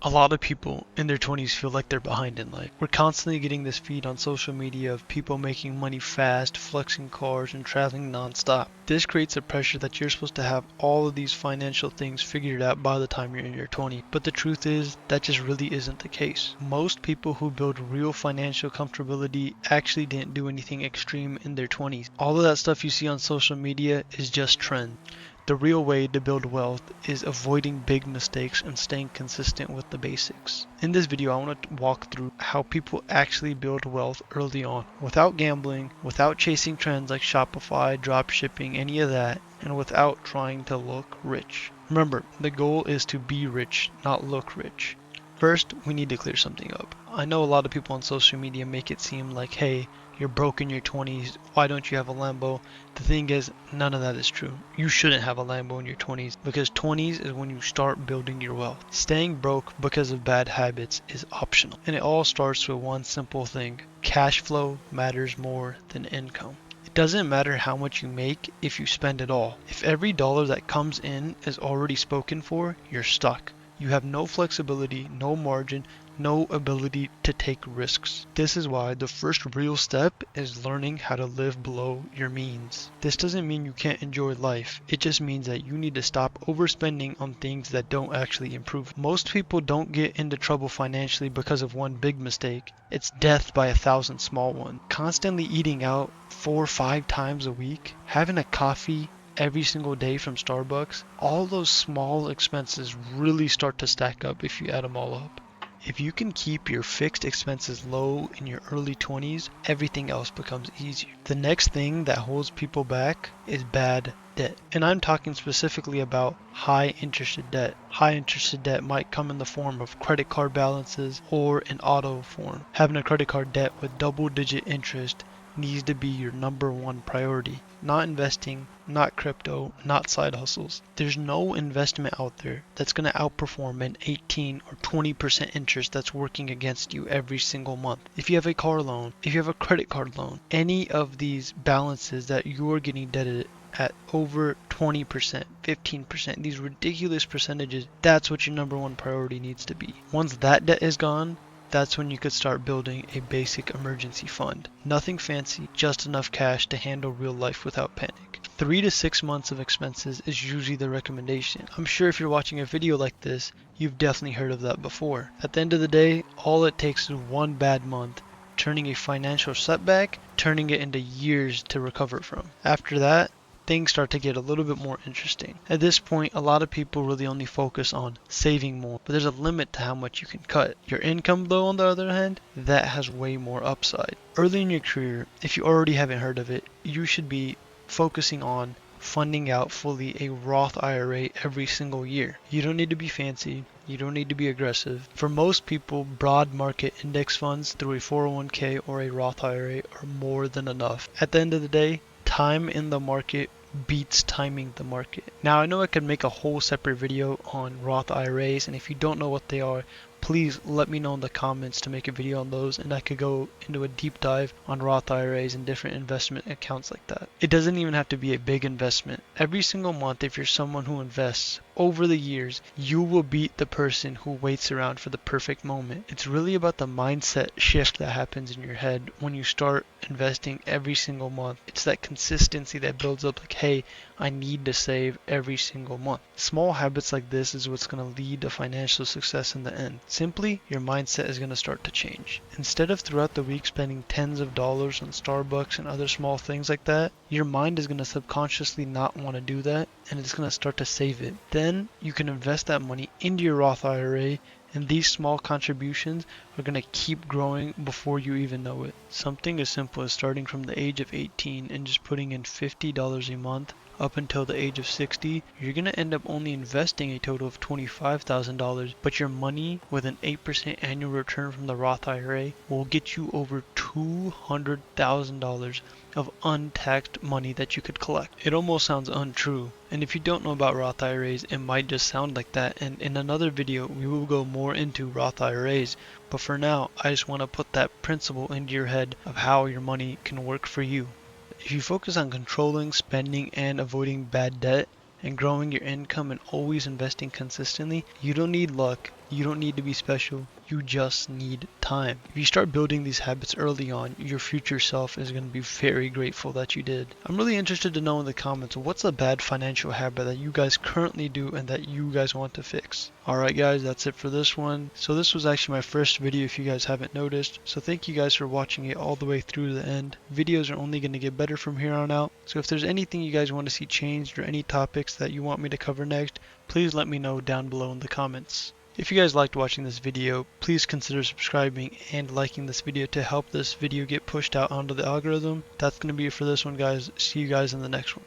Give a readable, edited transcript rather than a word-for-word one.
A lot of people in their 20s feel like they're behind in life. We're constantly getting this feed on social media of people making money fast, flexing cars, and traveling nonstop. This creates a pressure that you're supposed to have all of these financial things figured out by the time you're in your 20s. But the truth is, that just really isn't the case. Most people who build real financial comfortability actually didn't do anything extreme in their 20s. All of that stuff you see on social media is just trend. The real way to build wealth is avoiding big mistakes and staying consistent with the basics. In this video, I want to walk through how people actually build wealth early on without gambling, without chasing trends like Shopify, dropshipping, any of that, and without trying to look rich. Remember, the goal is to be rich, not look rich. First, we need to clear something up. I know a lot of people on social media make it seem like, hey, you're broke in your 20s, why don't you have a Lambo? The thing is, none of that is true. You shouldn't have a Lambo in your 20s because 20s is when you start building your wealth. Staying broke because of bad habits is optional. And it all starts with one simple thing. Cash flow matters more than income. It doesn't matter how much you make if you spend it all. If every dollar that comes in is already spoken for, you're stuck. You have no flexibility, no margin, no ability to take risks. This is why the first real step is learning how to live below your means. This doesn't mean you can't enjoy life. It just means that you need to stop overspending on things that don't actually improve. Most people don't get into trouble financially because of one big mistake. It's death by 1,000 small ones. Constantly eating out 4 or 5 times a week, having a coffee every single day from Starbucks, all those small expenses really start to stack up if you add them all up. If you can keep your fixed expenses low in your early 20s, everything else becomes easier. The next thing that holds people back is bad debt. And I'm talking specifically about high interested debt. High interested debt might come in the form of credit card balances or in auto form. Having a credit card debt with double-digit interest needs to be your number one priority. Not investing, not crypto, not side hustles. There's no investment out there that's going to outperform an 18 or 20% interest that's working against you every single month. If you have a car loan, if you have a credit card loan, any of these balances that you are getting debted at over 20%, 15%, these ridiculous percentages, that's what your number one priority needs to be. Once that debt is gone, that's when you could start building a basic emergency fund. Nothing fancy, just enough cash to handle real life without panic. 3 to 6 months of expenses is usually the recommendation. I'm sure if you're watching a video like this, you've definitely heard of that before. At the end of the day, all it takes is one bad month, turning a financial setback, turning it into years to recover from. After that, things start to get a little bit more interesting. At this point, a lot of people really only focus on saving more, but there's a limit to how much you can cut. Your income, though, on the other hand, that has way more upside. Early in your career, if you already haven't heard of it, you should be focusing on funding out fully a Roth IRA every single year. You don't need to be fancy. You don't need to be aggressive. For most people, broad market index funds through a 401k or a Roth IRA are more than enough. At the end of the day, time in the market beats timing the market. Now I know I could make a whole separate video on Roth IRAs, and if you don't know what they are, please let me know in the comments to make a video on those, and I could go into a deep dive on Roth IRAs and different investment accounts like that. It doesn't even have to be a big investment. Every single month, if you're someone who invests over the years, you will beat the person who waits around for the perfect moment. It's really about the mindset shift that happens in your head when you start investing every single month. It's that consistency that builds up like, hey, I need to save every single month. Small habits like this is what's going to lead to financial success in the end. Simply, your mindset is going to start to change. Instead of throughout the week spending tens of dollars on Starbucks and other small things like that, your mind is going to subconsciously not want to do that, and it's going to start to save it. Then you can invest that money into your Roth IRA, and these small contributions are going to keep growing before you even know it. Something as simple as starting from the age of 18 and just putting in $50 a month up until the age of 60, you're going to end up only investing a total of $25,000, but your money with an 8% annual return from the Roth IRA will get you over $200,000 of untaxed money that you could collect. It almost sounds untrue. And if you don't know about Roth IRAs, it might just sound like that. And in another video, we will go more into Roth IRAs. But for now, I just want to put that principle into your head of how your money can work for you. If you focus on controlling spending and avoiding bad debt and growing your income and always investing consistently, you don't need luck. You don't need to be special. You just need time. If you start building these habits early on, your future self is going to be very grateful that you did. I'm really interested to know in the comments, what's a bad financial habit that you guys currently do and that you guys want to fix? Alright guys, that's it for this one. So this was actually my first video if you guys haven't noticed. So thank you guys for watching it all the way through to the end. Videos are only going to get better from here on out. So if there's anything you guys want to see changed or any topics that you want me to cover next, please let me know down below in the comments. If you guys liked watching this video, please consider subscribing and liking this video to help this video get pushed out onto the algorithm. That's going to be it for this one, guys. See you guys in the next one.